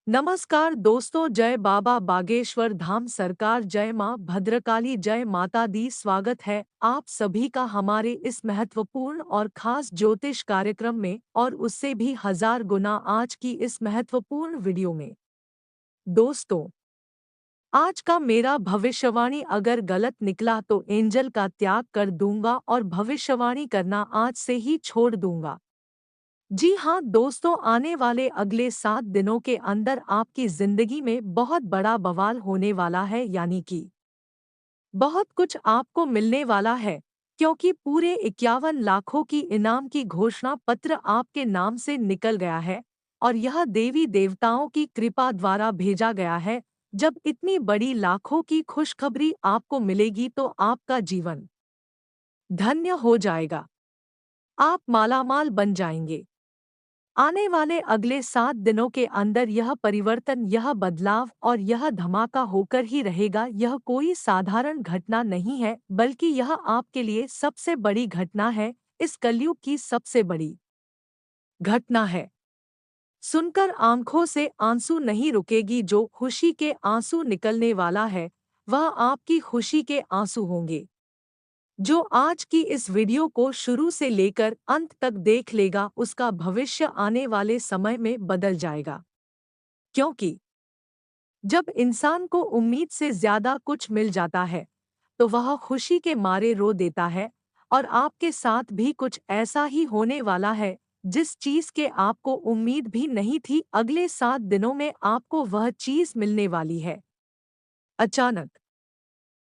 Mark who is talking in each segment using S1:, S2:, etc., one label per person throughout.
S1: नमस्कार दोस्तों, जय बाबा बागेश्वर धाम सरकार, जय मां भद्रकाली, जय माता दी। स्वागत है आप सभी का हमारे इस महत्वपूर्ण और खास ज्योतिष कार्यक्रम में, और उससे भी हजार गुना आज की इस महत्वपूर्ण वीडियो में। दोस्तों, आज का मेरा भविष्यवाणी अगर गलत निकला तो एंजल का त्याग कर दूंगा और भविष्यवाणी करना आज से ही छोड़ दूंगा। जी हाँ दोस्तों, आने वाले अगले 7 दिनों के अंदर आपकी जिंदगी में बहुत बड़ा बवाल होने वाला है, यानी कि बहुत कुछ आपको मिलने वाला है, क्योंकि पूरे 51 लाखों की इनाम की घोषणा पत्र आपके नाम से निकल गया है। और यह देवी देवताओं की कृपा द्वारा भेजा गया है। जब इतनी बड़ी लाखों की खुशखबरी आपको मिलेगी तो आपका जीवन धन्य हो जाएगा, आप मालामाल बन जाएंगे। आने वाले अगले 7 दिनों के अंदर यह परिवर्तन, यह बदलाव और यह धमाका होकर ही रहेगा। यह कोई साधारण घटना नहीं है, बल्कि यह आपके लिए सबसे बड़ी घटना है, इस कलयुग की सबसे बड़ी घटना है। सुनकर आंखों से आंसू नहीं रुकेगी। जो खुशी के आंसू निकलने वाला है, वह आपकी खुशी के आंसू होंगे। जो आज की इस वीडियो को शुरू से लेकर अंत तक देख लेगा, उसका भविष्य आने वाले समय में बदल जाएगा। क्योंकि जब इंसान को उम्मीद से ज्यादा कुछ मिल जाता है, तो वह खुशी के मारे रो देता है। और आपके साथ भी कुछ ऐसा ही होने वाला है, जिस चीज के आपको उम्मीद भी नहीं थी। अगले 7 दिनों में आपको वह चीज मिलने वाली है। अचानक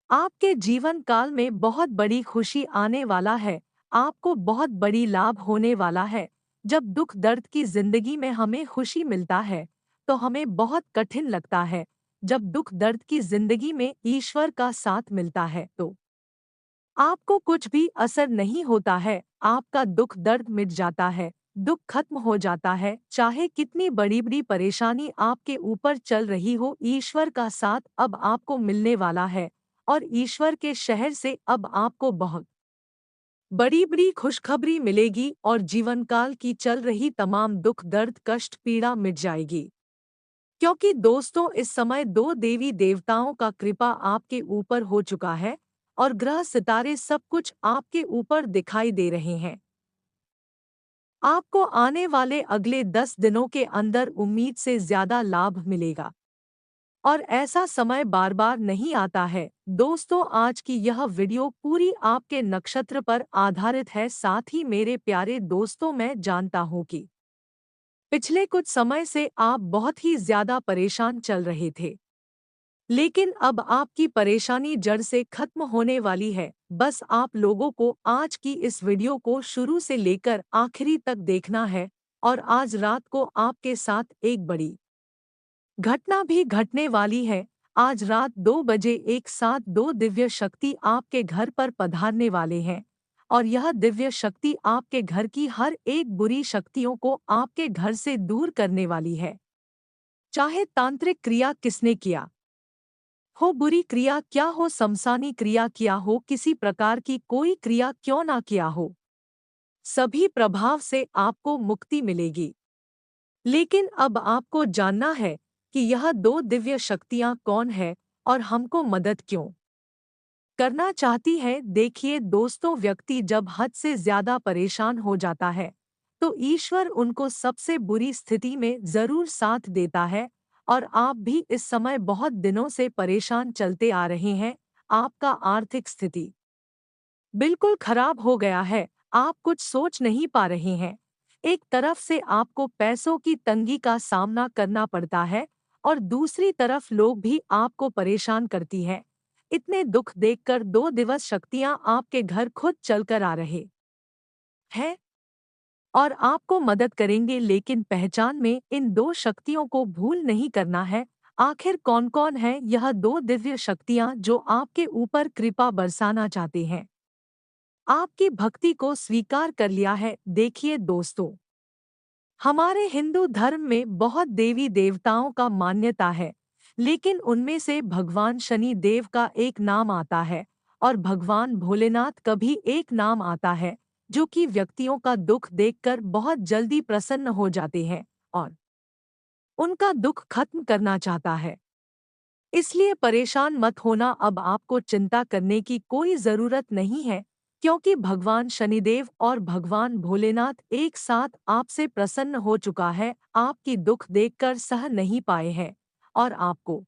S1: आपके जीवन काल में बहुत बड़ी खुशी आने वाला है। आपको बहुत बड़ी लाभ होने वाला है। जब दुख दर्द की जिंदगी में हमें खुशी मिलता है, तो हमें बहुत कठिन लगता है। जब दुख दर्द की जिंदगी में ईश्वर का साथ मिलता है, तो आपको कुछ भी असर नहीं होता है। आपका दुख दर्द मिट जाता है, दुख खत्म हो जाता है। चाहे कितनी बड़ी बड़ी परेशानी आपके ऊपर चल रही हो, ईश्वर का साथ अब आपको मिलने वाला है। और ईश्वर के शहर से अब आपको बहुत बड़ी बड़ी खुशखबरी मिलेगी, और जीवन काल की चल रही तमाम दुख दर्द कष्ट पीड़ा मिट जाएगी। क्योंकि दोस्तों, इस समय दो देवी देवताओं का कृपा आपके ऊपर हो चुका है, और ग्रह सितारे सब कुछ आपके ऊपर दिखाई दे रहे हैं। आपको आने वाले अगले 10 दिनों के अंदर उम्मीद से ज्यादा लाभ मिलेगा। और ऐसा समय बार बार नहीं आता है। दोस्तों, आज की यह वीडियो पूरी आपके नक्षत्र पर आधारित है। साथ ही मेरे प्यारे दोस्तों, मैं जानता हूँ कि पिछले कुछ समय से आप बहुत ही ज्यादा परेशान चल रहे थे, लेकिन अब आपकी परेशानी जड़ से खत्म होने वाली है। बस आप लोगों को आज की इस वीडियो को शुरू से लेकर आखिरी तक देखना है। और आज रात को आपके साथ एक बड़ी घटना भी घटने वाली है। आज रात 2 बजे एक साथ दो दिव्य शक्ति आपके घर पर पधारने वाले हैं। और यह दिव्य शक्ति आपके घर की हर एक बुरी शक्तियों को आपके घर से दूर करने वाली है। चाहे तांत्रिक क्रिया किसने किया हो, बुरी क्रिया क्या हो, शमशानी क्रिया किया हो, किसी प्रकार की कोई क्रिया क्यों ना किया हो, सभी प्रभाव से आपको मुक्ति मिलेगी। लेकिन अब आपको जानना है कि यह दो दिव्य शक्तियां कौन है, और हमको मदद क्यों करना चाहती है। देखिए दोस्तों, व्यक्ति जब हद से ज्यादा परेशान हो जाता है, तो ईश्वर उनको सबसे बुरी स्थिति में जरूर साथ देता है। और आप भी इस समय बहुत दिनों से परेशान चलते आ रहे हैं। आपका आर्थिक स्थिति बिल्कुल खराब हो गया है। आप कुछ सोच नहीं पा रहे हैं। एक तरफ से आपको पैसों की तंगी का सामना करना पड़ता है, और दूसरी तरफ लोग भी आपको परेशान करती है। इतने दुख देखकर 2 दिवस शक्तियां आपके घर खुद चलकर आ रहे हैं, और आपको मदद करेंगे। लेकिन पहचान में इन दो शक्तियों को भूल नहीं करना है। आखिर कौन कौन है यह दो दिव्य शक्तियां जो आपके ऊपर कृपा बरसाना चाहते हैं, आपकी भक्ति को स्वीकार कर लिया है। देखिए दोस्तों, हमारे हिंदू धर्म में बहुत देवी देवताओं का मान्यता है, लेकिन उनमें से भगवान शनि देव का एक नाम आता है, और भगवान भोलेनाथ का भी एक नाम आता है, जो कि व्यक्तियों का दुख देखकर बहुत जल्दी प्रसन्न हो जाते हैं। और उनका दुख खत्म करना चाहता है। इसलिए परेशान मत होना, अब आपको चिंता करने की कोई जरूरत नहीं है, क्योंकि भगवान शनिदेव और भगवान भोलेनाथ एक साथ आपसे प्रसन्न हो चुका है, आपकी दुख देखकर सह नहीं पाए हैं और आपको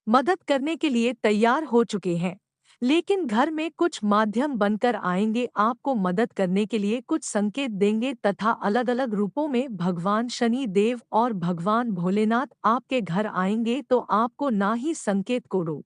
S1: मदद करने के लिए तैयार हो चुके हैं। लेकिन घर में कुछ माध्यम बनकर आएंगे, आपको मदद करने के लिए कुछ संकेत देंगे तथा अलग अलग रूपों में भगवान शनि देव और भगवान भोलेनाथ आपके घर आएंगे, तो आपको ना ही संकेत को रोक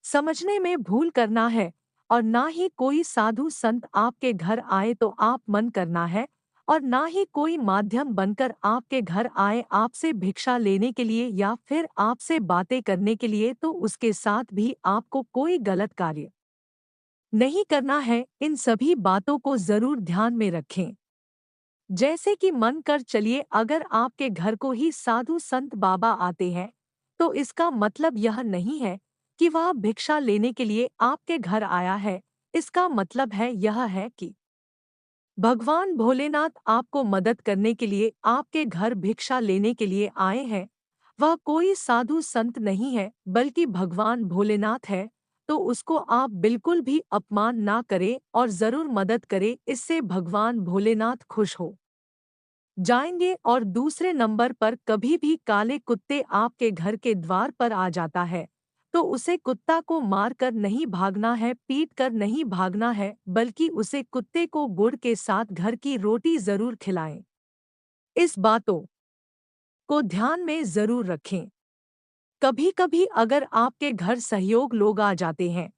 S1: समझने में भूल करना है और ना ही कोई साधु संत आपके घर आए तो आप मन करना है, और ना ही कोई माध्यम बनकर आपके घर आए आपसे भिक्षा लेने के लिए या फिर आपसे बातें करने के लिए, तो उसके साथ भी आपको कोई गलत कार्य नहीं करना है। इन सभी बातों को जरूर ध्यान में रखें। जैसे कि मन कर चलिए, अगर आपके घर को ही साधु संत बाबा आते हैं, तो इसका मतलब यह नहीं है कि वह भिक्षा लेने के लिए आपके घर आया है। इसका मतलब है यह है कि भगवान भोलेनाथ आपको मदद करने के लिए आपके घर भिक्षा लेने के लिए आए हैं। वह कोई साधु संत नहीं है, बल्कि भगवान भोलेनाथ है। तो उसको आप बिल्कुल भी अपमान ना करें और जरूर मदद करें, इससे भगवान भोलेनाथ खुश हो जाएंगे। और दूसरे नंबर पर, कभी भी काले कुत्ते आपके घर के द्वार पर आ जाता है, तो उसे कुत्ता को मार कर नहीं भागना है, पीट कर नहीं भागना है, बल्कि उसे कुत्ते को गुड़ के साथ घर की रोटी जरूर खिलाएं। इस बातों को ध्यान में जरूर रखें। कभी कभी अगर आपके घर सहयोग लोग आ जाते हैं,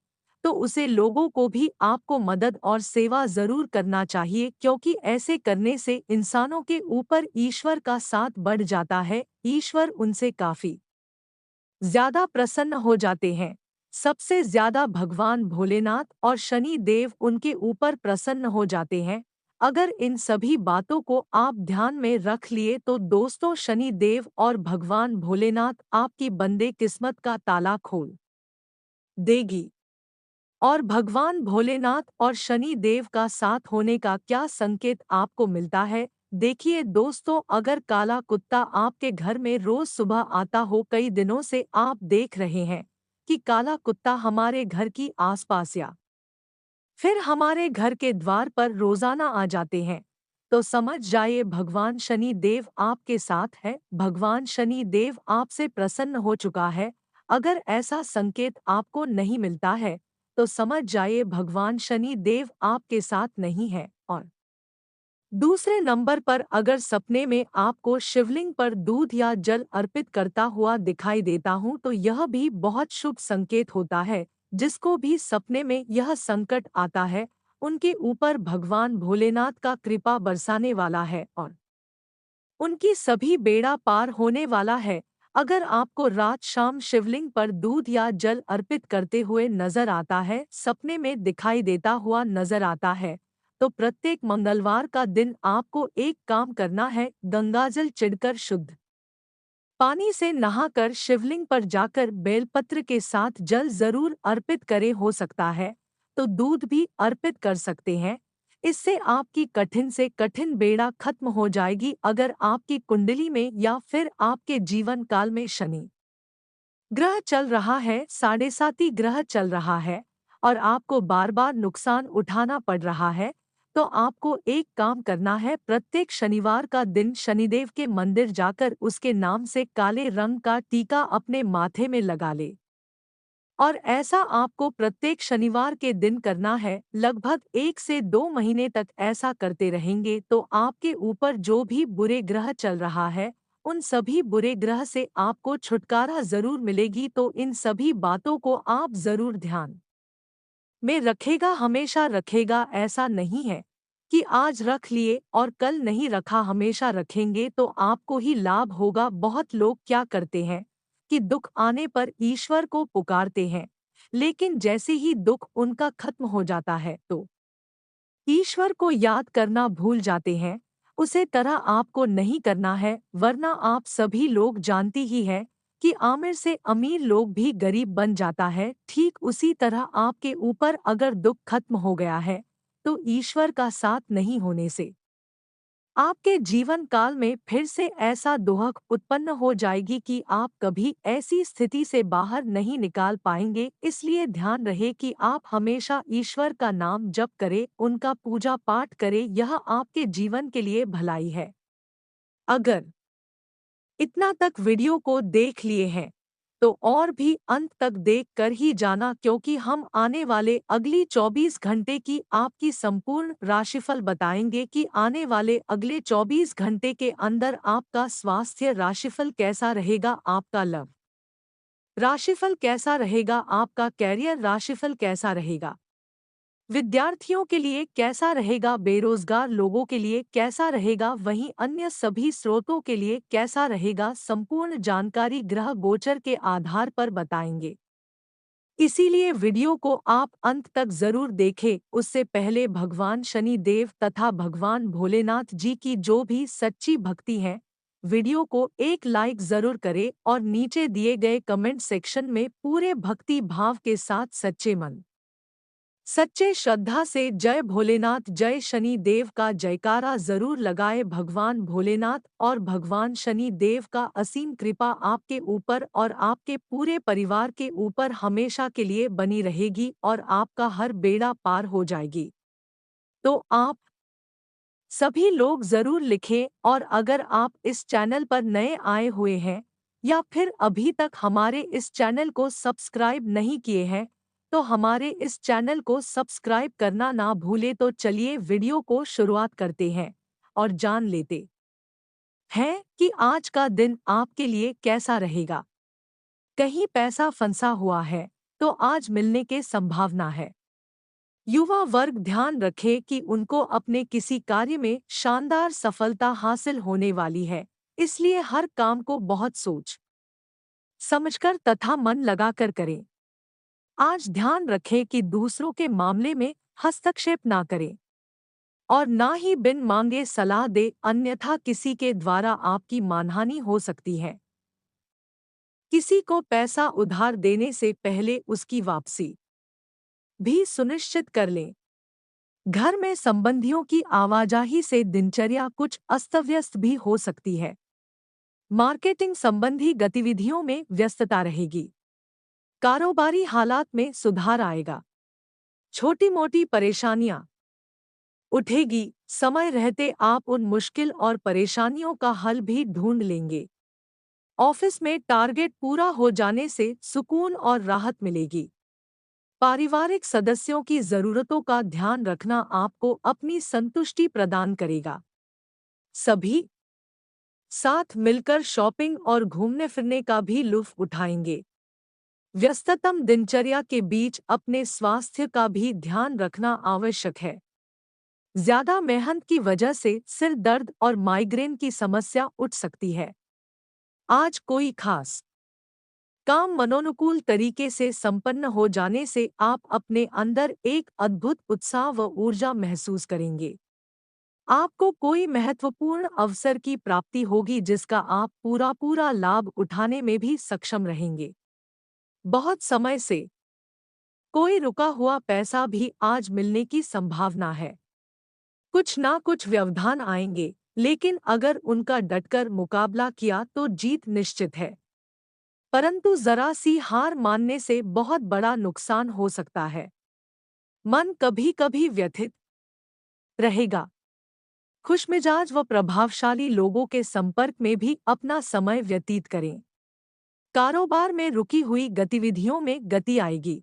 S1: तो उसे लोगों को भी आपको मदद और सेवा जरूर करना चाहिए, क्योंकि ऐसे करने से इंसानों के ऊपर ईश्वर का साथ बढ़ जाता है, ईश्वर उनसे काफी ज्यादा प्रसन्न हो जाते हैं। सबसे ज्यादा भगवान भोलेनाथ और शनि देव उनके ऊपर प्रसन्न हो जाते हैं। अगर इन सभी बातों को आप ध्यान में रख लिए, तो दोस्तों शनि देव और भगवान भोलेनाथ आपकी बंदे किस्मत का ताला खोल देगी। और भगवान भोलेनाथ और शनि देव का साथ होने का क्या संकेत आपको मिलता है? देखिए दोस्तों, अगर काला कुत्ता आपके घर में रोज सुबह आता हो, कई दिनों से आप देख रहे हैं कि काला कुत्ता हमारे घर की आसपास या फिर हमारे घर के द्वार पर रोजाना आ जाते हैं, तो समझ जाइए भगवान शनि देव आपके साथ है, भगवान शनि देव आपसे प्रसन्न हो चुका है। अगर ऐसा संकेत आपको नहीं मिलता है, तो समझ जाइए भगवान शनि देव आपके साथ नहीं है। और दूसरे नंबर पर, अगर सपने में आपको शिवलिंग पर दूध या जल अर्पित करता हुआ दिखाई देता हूं, तो यह भी बहुत शुभ संकेत होता है। जिसको भी सपने में यह संकट आता है, उनके ऊपर भगवान भोलेनाथ का कृपा बरसाने वाला है और उनकी सभी बेड़ा पार होने वाला है। अगर आपको रात शाम शिवलिंग पर दूध या जल अर्पित करते हुए नजर आता है, सपने में दिखाई देता हुआ नजर आता है, तो प्रत्येक मंगलवार का दिन आपको एक काम करना है, गंगाजल चिढ़कर शुद्ध पानी से नहाकर शिवलिंग पर जाकर बेलपत्र के साथ जल जरूर अर्पित करें। हो सकता है तो दूध भी अर्पित कर सकते हैं। इससे आपकी कठिन से कठिन बेड़ा खत्म हो जाएगी। अगर आपकी कुंडली में या फिर आपके जीवन काल में शनि ग्रह चल रहा है, साढ़े साती ग्रह चल रहा है, और आपको बार बार नुकसान उठाना पड़ रहा है, तो आपको एक काम करना है, प्रत्येक शनिवार का दिन शनिदेव के मंदिर जाकर उसके नाम से काले रंग का टीका अपने माथे में लगा ले। और ऐसा आपको प्रत्येक शनिवार के दिन करना है, लगभग 1 से 2 महीने तक ऐसा करते रहेंगे, तो आपके ऊपर जो भी बुरे ग्रह चल रहा है, उन सभी बुरे ग्रह से आपको छुटकारा जरूर मिलेगी। तो इन सभी बातों को आप जरूर ध्यान में रखेगा, हमेशा रखेगा। ऐसा नहीं है कि आज रख लिए और कल नहीं रखा, हमेशा रखेंगे तो आपको ही लाभ होगा। बहुत लोग क्या करते हैं कि दुख आने पर ईश्वर को पुकारते हैं, लेकिन जैसे ही दुख उनका खत्म हो जाता है, तो ईश्वर को याद करना भूल जाते हैं। उसे तरह आपको नहीं करना है, वरना आप सभी लोग जानती ही है कि आमिर से अमीर लोग भी गरीब बन जाता है। ठीक उसी तरह आपके ऊपर अगर दुख खत्म हो गया है, तो ईश्वर का साथ नहीं होने से आपके जीवन काल में फिर से ऐसा दोहक उत्पन्न हो जाएगी कि आप कभी ऐसी स्थिति से बाहर नहीं निकाल पाएंगे। इसलिए ध्यान रहे कि आप हमेशा ईश्वर का नाम जप करें, उनका पूजा पाठ करें, यह आपके जीवन के लिए भलाई है। अगर इतना तक वीडियो को देख लिए हैं तो और भी अंत तक देख कर ही जाना, क्योंकि हम आने वाले अगली 24 घंटे की आपकी संपूर्ण राशिफल बताएंगे कि आने वाले अगले 24 घंटे के अंदर आपका स्वास्थ्य राशिफल कैसा रहेगा, आपका लव राशिफल कैसा रहेगा, आपका कैरियर राशिफल कैसा रहेगा, विद्यार्थियों के लिए कैसा रहेगा, बेरोजगार लोगों के लिए कैसा रहेगा, वहीं अन्य सभी स्रोतों के लिए कैसा रहेगा। संपूर्ण जानकारी ग्रह गोचर के आधार पर बताएंगे। इसीलिए वीडियो को आप अंत तक जरूर देखें। उससे पहले भगवान शनि देव तथा भगवान भोलेनाथ जी की जो भी सच्ची भक्ति है, वीडियो को एक लाइक जरूर करें और नीचे दिए गए कमेंट सेक्शन में पूरे भक्ति भाव के साथ सच्चे मन सच्चे श्रद्धा से जय भोलेनाथ जय शनि देव का जयकारा जरूर लगाए। भगवान भोलेनाथ और भगवान शनि देव का असीम कृपा आपके ऊपर और आपके पूरे परिवार के ऊपर हमेशा के लिए बनी रहेगी और आपका हर बेड़ा पार हो जाएगी। तो आप सभी लोग जरूर लिखें, और अगर आप इस चैनल पर नए आए हुए हैं या फिर अभी तक हमारे इस चैनल को सब्सक्राइब नहीं किए हैं तो हमारे इस चैनल को सब्सक्राइब करना ना भूले। तो चलिए वीडियो को शुरुआत करते हैं और जान लेते हैं कि आज का दिन आपके लिए कैसा रहेगा। कहीं पैसा फंसा हुआ है तो आज मिलने के संभावना है। युवा वर्ग ध्यान रखे कि उनको अपने किसी कार्य में शानदार सफलता हासिल होने वाली है, इसलिए हर काम को बहुत सोच समझकर तथा मन लगाकर करें। आज ध्यान रखें कि दूसरों के मामले में हस्तक्षेप ना करें और ना ही बिन मांगे सलाह दे, अन्यथा किसी के द्वारा आपकी मानहानि हो सकती है। किसी को पैसा उधार देने से पहले उसकी वापसी भी सुनिश्चित कर लें। घर में संबंधियों की आवाजाही से दिनचर्या कुछ अस्तव्यस्त भी हो सकती है। मार्केटिंग संबंधी गतिविधियों में व्यस्तता रहेगी। कारोबारी हालात में सुधार आएगा। छोटी मोटी परेशानियां उठेगी, समय रहते आप उन मुश्किल और परेशानियों का हल भी ढूंढ लेंगे। ऑफिस में टारगेट पूरा हो जाने से सुकून और राहत मिलेगी। पारिवारिक सदस्यों की जरूरतों का ध्यान रखना आपको अपनी संतुष्टि प्रदान करेगा। सभी साथ मिलकर शॉपिंग और घूमने फिरने का भी लुत्फ उठाएंगे। व्यस्ततम दिनचर्या के बीच अपने स्वास्थ्य का भी ध्यान रखना आवश्यक है। ज्यादा मेहनत की वजह से सिर दर्द और माइग्रेन की समस्या उठ सकती है। आज कोई खास काम मनोनुकूल तरीके से संपन्न हो जाने से आप अपने अंदर एक अद्भुत उत्साह व ऊर्जा महसूस करेंगे। आपको कोई महत्वपूर्ण अवसर की प्राप्ति होगी जिसका आप पूरा पूरा लाभ उठाने में भी सक्षम रहेंगे। बहुत समय से कोई रुका हुआ पैसा भी आज मिलने की संभावना है। कुछ ना कुछ व्यवधान आएंगे, लेकिन अगर उनका डटकर मुकाबला किया तो जीत निश्चित है। परंतु जरा सी हार मानने से बहुत बड़ा नुकसान हो सकता है। मन कभी कभी व्यथित रहेगा। खुशमिजाज व प्रभावशाली लोगों के संपर्क में भी अपना समय व्यतीत करें। कारोबार में रुकी हुई गतिविधियों में गति आएगी।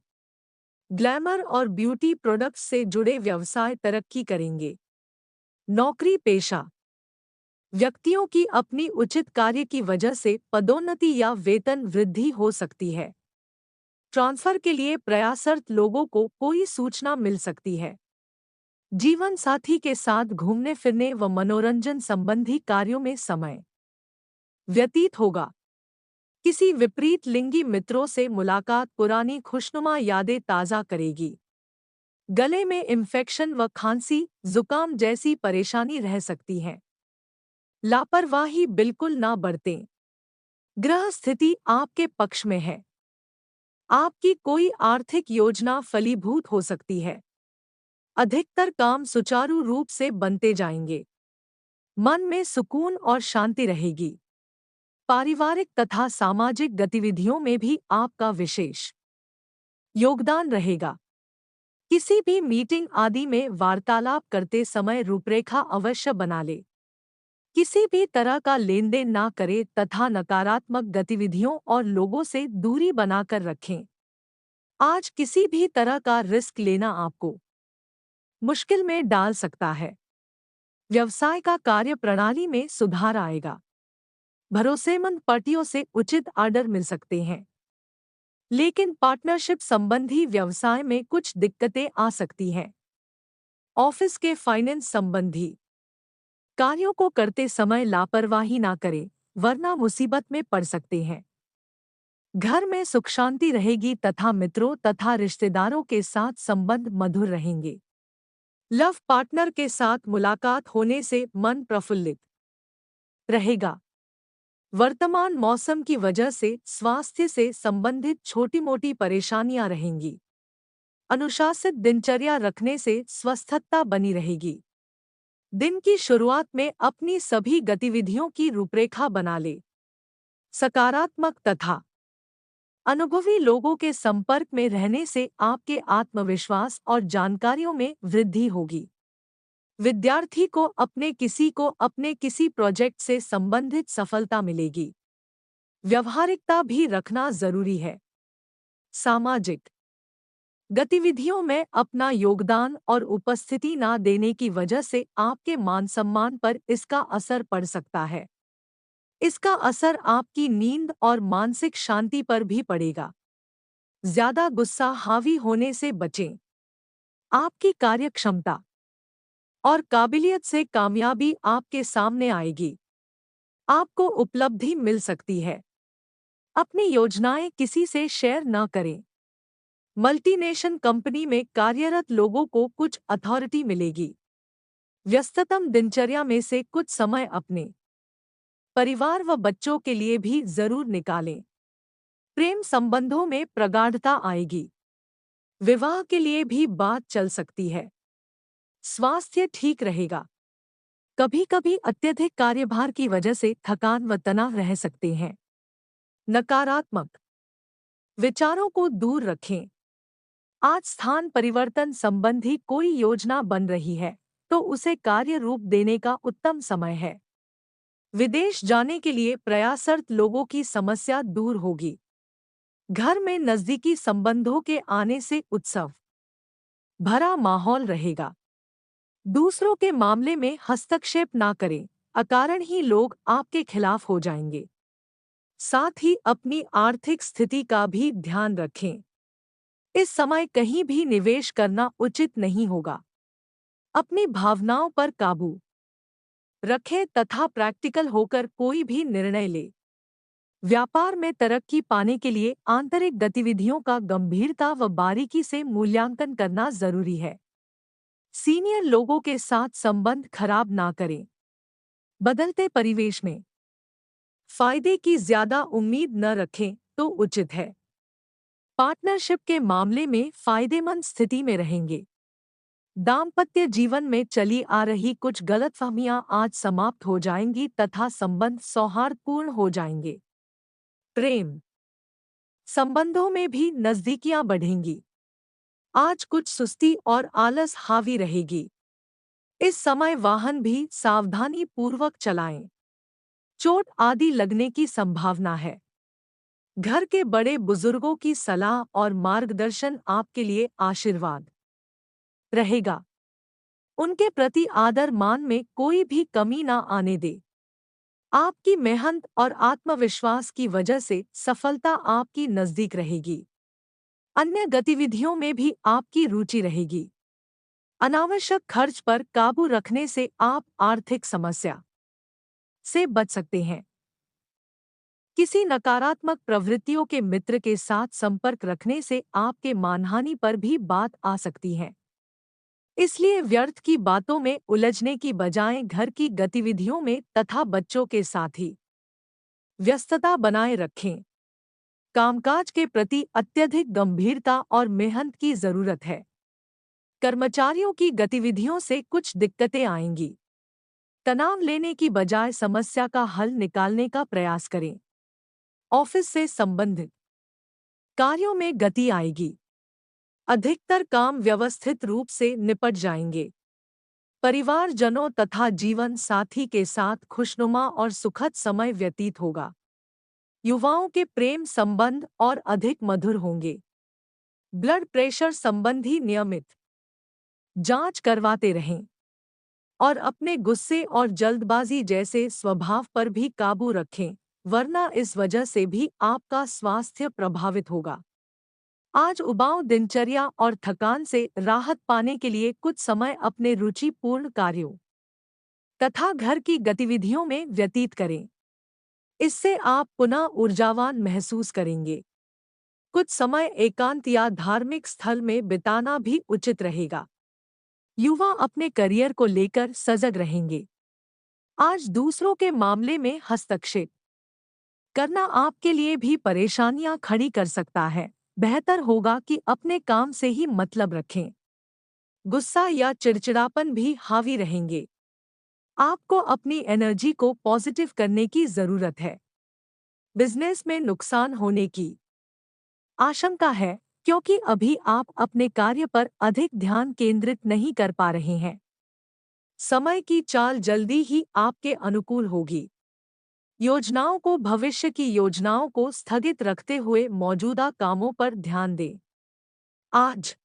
S1: ग्लैमर और ब्यूटी प्रोडक्ट्स से जुड़े व्यवसाय तरक्की करेंगे। नौकरी पेशा व्यक्तियों की अपनी उचित कार्य की वजह से पदोन्नति या वेतन वृद्धि हो सकती है। ट्रांसफर के लिए प्रयासरत लोगों को कोई सूचना मिल सकती है। जीवन साथी के साथ घूमने फिरने व मनोरंजन संबंधी कार्यों में समय व्यतीत होगा। किसी विपरीत लिंगी मित्रों से मुलाकात पुरानी खुशनुमा यादें ताज़ा करेगी। गले में इन्फेक्शन व खांसी जुकाम जैसी परेशानी रह सकती है। लापरवाही बिल्कुल ना बरतें। ग्रह स्थिति आपके पक्ष में है। आपकी कोई आर्थिक योजना फलीभूत हो सकती है। अधिकतर काम सुचारू रूप से बनते जाएंगे। मन में सुकून और शांति रहेगी। पारिवारिक तथा सामाजिक गतिविधियों में भी आपका विशेष योगदान रहेगा। किसी भी मीटिंग आदि में वार्तालाप करते समय रूपरेखा अवश्य बना ले। किसी भी तरह का लेन देन ना करें तथा नकारात्मक गतिविधियों और लोगों से दूरी बनाकर रखें। आज किसी भी तरह का रिस्क लेना आपको मुश्किल में डाल सकता है। व्यवसाय का कार्य प्रणाली में सुधार आएगा। भरोसेमंद पार्टियों से उचित ऑर्डर मिल सकते हैं। लेकिन पार्टनरशिप संबंधी व्यवसाय में कुछ दिक्कतें आ सकती हैं। ऑफिस के फाइनेंस संबंधी कार्यों को करते समय लापरवाही ना करें, वरना मुसीबत में पड़ सकते हैं। घर में सुख शांति रहेगी तथा मित्रों तथा रिश्तेदारों के साथ संबंध मधुर रहेंगे। लव पार्टनर के साथ मुलाकात होने से मन प्रफुल्लित रहेगा। वर्तमान मौसम की वजह से स्वास्थ्य से संबंधित छोटी-मोटी परेशानियां रहेंगी। अनुशासित दिनचर्या रखने से स्वस्थता बनी रहेगी। दिन की शुरुआत में अपनी सभी गतिविधियों की रूपरेखा बना ले। सकारात्मक तथा अनुभवी लोगों के संपर्क में रहने से आपके आत्मविश्वास और जानकारियों में वृद्धि होगी। विद्यार्थी को अपने किसी प्रोजेक्ट से संबंधित सफलता मिलेगी। व्यवहारिकता भी रखना जरूरी है। सामाजिक गतिविधियों में अपना योगदान और उपस्थिति ना देने की वजह से आपके मान सम्मान पर इसका असर पड़ सकता है। इसका असर आपकी नींद और मानसिक शांति पर भी पड़ेगा। ज्यादा गुस्सा हावी होने से बचें। आपकी कार्यक्षमता और काबिलियत से कामयाबी आपके सामने आएगी। आपको उपलब्धि मिल सकती है। अपनी योजनाएं किसी से शेयर न करें। मल्टीनेशनल कंपनी में कार्यरत लोगों को कुछ अथॉरिटी मिलेगी। व्यस्ततम दिनचर्या में से कुछ समय अपने परिवार व बच्चों के लिए भी जरूर निकालें। प्रेम संबंधों में प्रगाढ़ता आएगी। विवाह के लिए भी बात चल सकती है। स्वास्थ्य ठीक रहेगा। कभी-कभी अत्यधिक कार्यभार की वजह से थकान व तनाव रह सकते हैं। नकारात्मक विचारों को दूर रखें। आज स्थान परिवर्तन संबंधी कोई योजना बन रही है तो उसे कार्य रूप देने का उत्तम समय है। विदेश जाने के लिए प्रयासरत लोगों की समस्या दूर होगी। घर में नजदीकी संबंधों के आने से उत्सव भरा माहौल रहेगा। दूसरों के मामले में हस्तक्षेप ना करें, अकारण ही लोग आपके खिलाफ हो जाएंगे। साथ ही अपनी आर्थिक स्थिति का भी ध्यान रखें। इस समय कहीं भी निवेश करना उचित नहीं होगा। अपनी भावनाओं पर काबू रखें तथा प्रैक्टिकल होकर कोई भी निर्णय ले। व्यापार में तरक्की पाने के लिए आंतरिक गतिविधियों का गंभीरता व बारीकी से मूल्यांकन करना जरूरी है। सीनियर लोगों के साथ संबंध खराब ना करें। बदलते परिवेश में फायदे की ज्यादा उम्मीद न रखें तो उचित है। पार्टनरशिप के मामले में फायदेमंद स्थिति में रहेंगे। दाम्पत्य जीवन में चली आ रही कुछ गलतफहमियां आज समाप्त हो जाएंगी तथा संबंध सौहार्दपूर्ण हो जाएंगे। प्रेम संबंधों में भी नजदीकियां बढ़ेंगी। आज कुछ सुस्ती और आलस हावी रहेगी। इस समय वाहन भी सावधानी पूर्वक चलाएं। चोट आदि लगने की संभावना है। घर के बड़े बुजुर्गों की सलाह और मार्गदर्शन आपके लिए आशीर्वाद रहेगा। उनके प्रति आदर मान में कोई भी कमी ना आने दे। आपकी मेहनत और आत्मविश्वास की वजह से सफलता आपकी नजदीक रहेगी। अन्य गतिविधियों में भी आपकी रुचि रहेगी। अनावश्यक खर्च पर काबू रखने से आप आर्थिक समस्या से बच सकते हैं। किसी नकारात्मक प्रवृत्तियों के मित्र के साथ संपर्क रखने से आपके मानहानि पर भी बात आ सकती है। इसलिए व्यर्थ की बातों में उलझने की बजाय घर की गतिविधियों में तथा बच्चों के साथ ही व्यस्तता बनाए रखें। कामकाज के प्रति अत्यधिक गंभीरता और मेहनत की जरूरत है। कर्मचारियों की गतिविधियों से कुछ दिक्कतें आएंगी। तनाव लेने की बजाय समस्या का हल निकालने का प्रयास करें। ऑफिस से संबंधित कार्यों में गति आएगी। अधिकतर काम व्यवस्थित रूप से निपट जाएंगे। परिवारजनों तथा जीवन साथी के साथ खुशनुमा और सुखद समय व्यतीत होगा। युवाओं के प्रेम संबंध और अधिक मधुर होंगे। ब्लड प्रेशर संबंधी नियमित जांच करवाते रहें और अपने गुस्से और जल्दबाजी जैसे स्वभाव पर भी काबू रखें, वरना इस वजह से भी आपका स्वास्थ्य प्रभावित होगा। आज उबाऊ दिनचर्या और थकान से राहत पाने के लिए कुछ समय अपने रुचिपूर्ण कार्यों तथा घर की गतिविधियों में व्यतीत करें। इससे आप पुनः ऊर्जावान महसूस करेंगे। कुछ समय एकांत या धार्मिक स्थल में बिताना भी उचित रहेगा। युवा अपने करियर को लेकर सजग रहेंगे। आज दूसरों के मामले में हस्तक्षेप करना आपके लिए भी परेशानियां खड़ी कर सकता है। बेहतर होगा कि अपने काम से ही मतलब रखें। गुस्सा या चिड़चिड़ापन भी हावी रहेंगे। आपको अपनी एनर्जी को पॉजिटिव करने की जरूरत है। बिजनेस में नुकसान होने की आशंका है, क्योंकि अभी आप अपने कार्य पर अधिक ध्यान केंद्रित नहीं कर पा रहे हैं। समय की चाल जल्दी ही आपके अनुकूल होगी। योजनाओं को भविष्य की योजनाओं को स्थगित रखते हुए मौजूदा कामों पर ध्यान दें। आज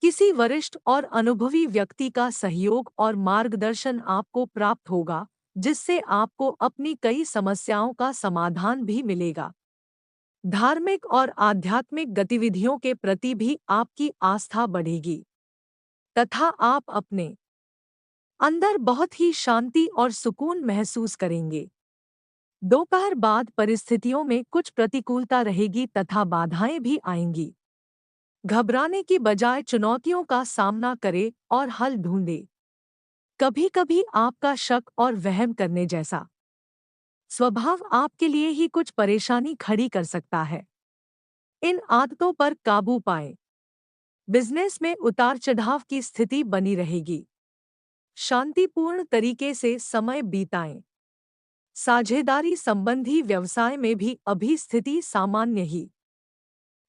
S1: किसी वरिष्ठ और अनुभवी व्यक्ति का सहयोग और मार्गदर्शन आपको प्राप्त होगा, जिससे आपको अपनी कई समस्याओं का समाधान भी मिलेगा। धार्मिक और आध्यात्मिक गतिविधियों के प्रति भी आपकी आस्था बढ़ेगी तथा आप अपने अंदर बहुत ही शांति और सुकून महसूस करेंगे। दोपहर बाद परिस्थितियों में कुछ प्रतिकूलता रहेगी तथा बाधाएं भी आएंगी। घबराने की बजाय चुनौतियों का सामना करें और हल ढूंढें। कभी-कभी आपका शक और वहम करने जैसा स्वभाव आपके लिए ही कुछ परेशानी खड़ी कर सकता है। इन आदतों पर काबू पाएं। बिजनेस में उतार चढ़ाव की स्थिति बनी रहेगी। शांतिपूर्ण तरीके से समय बिताएं। साझेदारी संबंधी व्यवसाय में भी अभी स्थिति सामान्य ही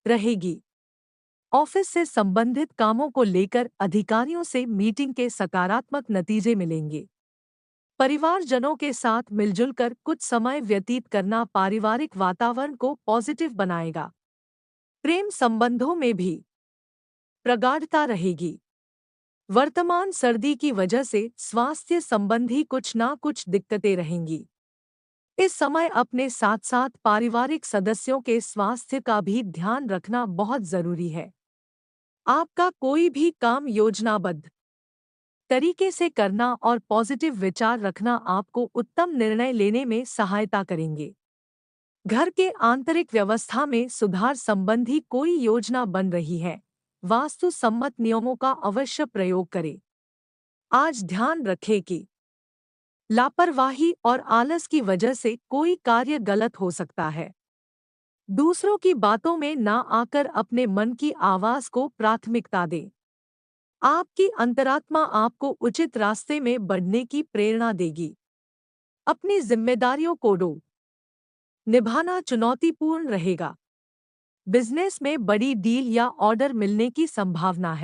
S1: रहेगी। ऑफिस से संबंधित कामों को लेकर अधिकारियों से मीटिंग के सकारात्मक नतीजे मिलेंगे। परिवारजनों के साथ मिलजुल कर कुछ समय व्यतीत करना पारिवारिक वातावरण को पॉजिटिव बनाएगा। प्रेम संबंधों में भी प्रगाढ़ता रहेगी। वर्तमान सर्दी की वजह से स्वास्थ्य संबंधी कुछ ना कुछ दिक्कतें रहेंगी। इस समय अपने साथ साथ पारिवारिक सदस्यों के स्वास्थ्य का भी ध्यान रखना बहुत जरूरी है। आपका कोई भी काम योजनाबद्ध तरीके से करना और पॉजिटिव विचार रखना आपको उत्तम निर्णय लेने में सहायता करेंगे। घर के आंतरिक व्यवस्था में सुधार संबंधी कोई योजना बन रही है। वास्तु सम्मत नियमों का अवश्य प्रयोग करें। आज ध्यान रखें कि लापरवाही और आलस की वजह से कोई कार्य गलत हो सकता है। दूसरों की बातों में ना आकर अपने मन की आवाज को प्राथमिकता दें। आपकी अंतरात्मा आपको उचित रास्ते में बढ़ने की प्रेरणा देगी। अपनी जिम्मेदारियों को निभाना चुनौतीपूर्ण रहेगा। बिजनेस में बड़ी डील या ऑर्डर मिलने की संभावना है।